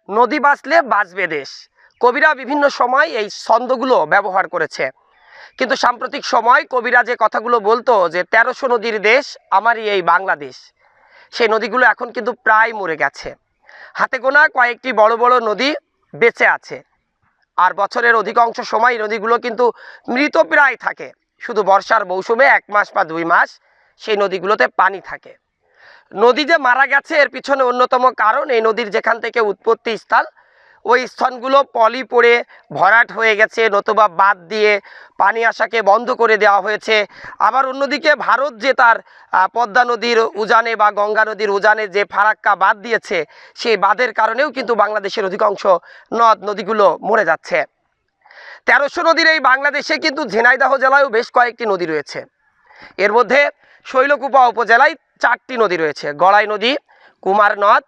নদী বাঁচলে বাঁচবে দেশ। কবিরা বিভিন্ন সময় এই ছন্দগুলো ব্যবহার করেছে, কিন্তু সাম্প্রতিক সময় কবিরা যে কথাগুলো বলতো যে ১৩০০ নদীর দেশ আমারই এই বাংলাদেশ, সেই নদীগুলো এখন কিন্তু প্রায় মরে গেছে। হাতে গোনা কয়েকটি বড় বড় নদী বেঁচে আছে, আর বছরের অধিকাংশ সময় নদীগুলো কিন্তু মৃতপ্রায় থাকে। শুধু বর্ষার মৌসুমে 1 মাস বা 2 মাস সেই নদীগুলোতে পানি থাকে। নদী যে মারা গেছে এর পিছনে অন্যতম কারণ এই নদীর যেখান থেকে উৎপত্তি স্থল, ওই স্থানগুলো পলি পড়ে ভরাট হয়ে গেছে, নতুবা বাঁধ দিয়ে পানি আসাকে বন্ধ করে দেওয়া হয়েছে। আবার অন্যদিকে ভারত যে তার পদ্মা নদীর উজানে বা গঙ্গা নদীর উজানে যে ফারাক্কা বাঁধ দিয়েছে, সেই বাঁধের কারণেও কিন্তু বাংলাদেশের অধিকাংশ নদ নদীগুলো মরে যাচ্ছে। ১৩০০ নদীর এই বাংলাদেশে কিন্তু ঝিনাইদহ জেলায়ও বেশ কয়েকটি নদী রয়েছে। এর মধ্যে শৈলকুপা উপজেলায় 4টি নদী রয়েছে: গড়াই নদী, কুমার নদ,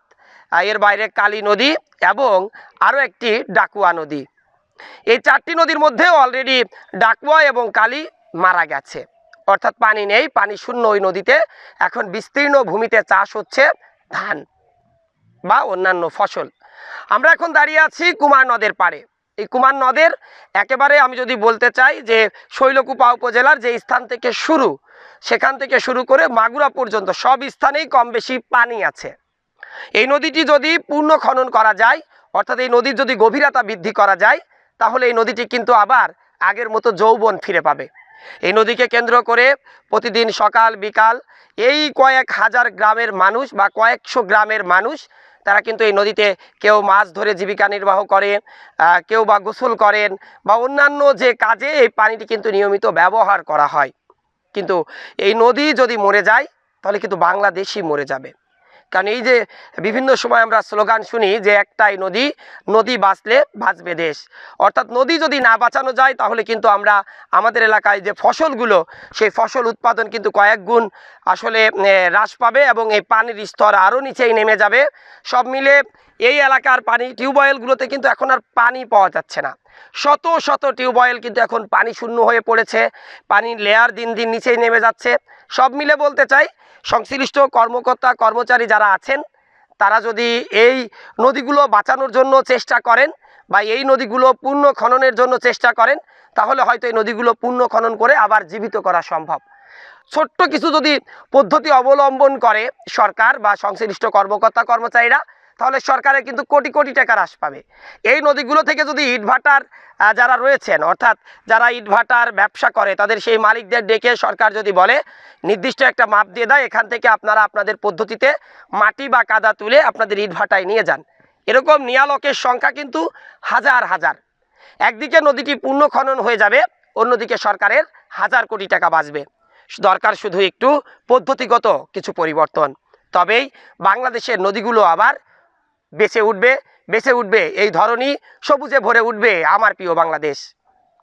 এর বাইরে কালী নদী এবং আরও একটি ডাকুয়া নদী। এই 4টি নদীর মধ্যে অলরেডি ডাকুয়া এবং কালী মারা গেছে, অর্থাৎ পানি নেই, পানি শূন্য ওই নদীতে। এখন বিস্তীর্ণ ভূমিতে চাষ হচ্ছে ধান বা অন্যান্য ফসল। আমরা এখন দাঁড়িয়ে আছি কুমার নদের পাড়ে। এই কুমার নদের একেবারে আমি যদি বলতে চাই যে শৈলকুপা উপজেলার যে স্থান থেকে শুরু, সেখান থেকে শুরু করে মাগুরা পর্যন্ত সব স্থানেই কম বেশি পানি আছে। এই নদীটি যদি পূর্ণ খনন করা যায়, অর্থাৎ এই নদীর যদি গভীরতা বৃদ্ধি করা যায়, তাহলে এই নদীটি কিন্তু আবার আগের মতো যৌবন ফিরে পাবে। এই নদীকে কেন্দ্র করে প্রতিদিন সকাল বিকাল এই কয়েক হাজার গ্রামের মানুষ বা কয়েকশো গ্রামের মানুষ, তারা কিন্তু এই নদীতে কেউ মাছ ধরে জীবিকা নির্বাহ করে, কেউ বা গোসল করেন বা অন্যান্য যে কাজে এই পানিটি কিন্তু নিয়মিত ব্যবহার করা হয়। কিন্তু এই নদী যদি মরে যায় তাহলে কিন্তু বাংলাদেশই মরে যাবে। কারণ এই যে বিভিন্ন সময় আমরা স্লোগান শুনি যে একটাই নদী, নদী বাঁচলে বাঁচবে দেশ। অর্থাৎ নদী যদি না বাঁচানো যায় তাহলে কিন্তু আমরা আমাদের এলাকায় যে ফসলগুলো, সেই ফসল উৎপাদন কিন্তু কয়েক গুণ আসলে হ্রাস পাবে এবং এই পানির স্তর আরও নিচেই নেমে যাবে। সব মিলে এই এলাকার পানি, টিউবওয়েলগুলোতে কিন্তু এখন আর পানি পাওয়া যাচ্ছে না। শত শত টিউবওয়েল কিন্তু এখন পানি শূন্য হয়ে পড়েছে, পানির লেয়ার দিন দিন নিচেই নেমে যাচ্ছে। সব মিলে বলতে চাই, সংশ্লিষ্ট কর্মকর্তা কর্মচারী যারা আছেন, তারা যদি এই নদীগুলো বাঁচানোর জন্য চেষ্টা করেন বা এই নদীগুলো পূর্ণ খননের জন্য চেষ্টা করেন, তাহলে হয়তো এই নদীগুলো পূর্ণ খনন করে আবার জীবিত করা সম্ভব। ছোট্ট কিছু যদি পদ্ধতি অবলম্বন করে সরকার বা সংশ্লিষ্ট কর্মকর্তা কর্মচারীরা, তাহলে সরকারের কিন্তু কোটি কোটি টাকা হ্রাস পাবে। এই নদীগুলো থেকে যদি ইটভাটার যারা রয়েছেন, অর্থাৎ যারা ইটভাটার ব্যবসা করে, তাদের সেই মালিকদের ডেকে সরকার যদি বলে নির্দিষ্ট একটা মাপ দিয়ে দেয়, এখান থেকে আপনারা আপনাদের পদ্ধতিতে মাটি বা কাদা তুলে আপনাদের ইটভাটায় নিয়ে যান, এরকম নিয়ালকের সংখ্যা কিন্তু হাজার হাজার। একদিকে নদীটি পূর্ণ খনন হয়ে যাবে, অন্যদিকে সরকারের হাজার কোটি টাকা বাঁচবে। দরকার শুধু একটু পদ্ধতিগত কিছু পরিবর্তন, তবেই বাংলাদেশের নদীগুলো আবার বেঁচে উঠবে এই ধরনী সবুজে ভরে উঠবে আমার প্রিয় বাংলাদেশ।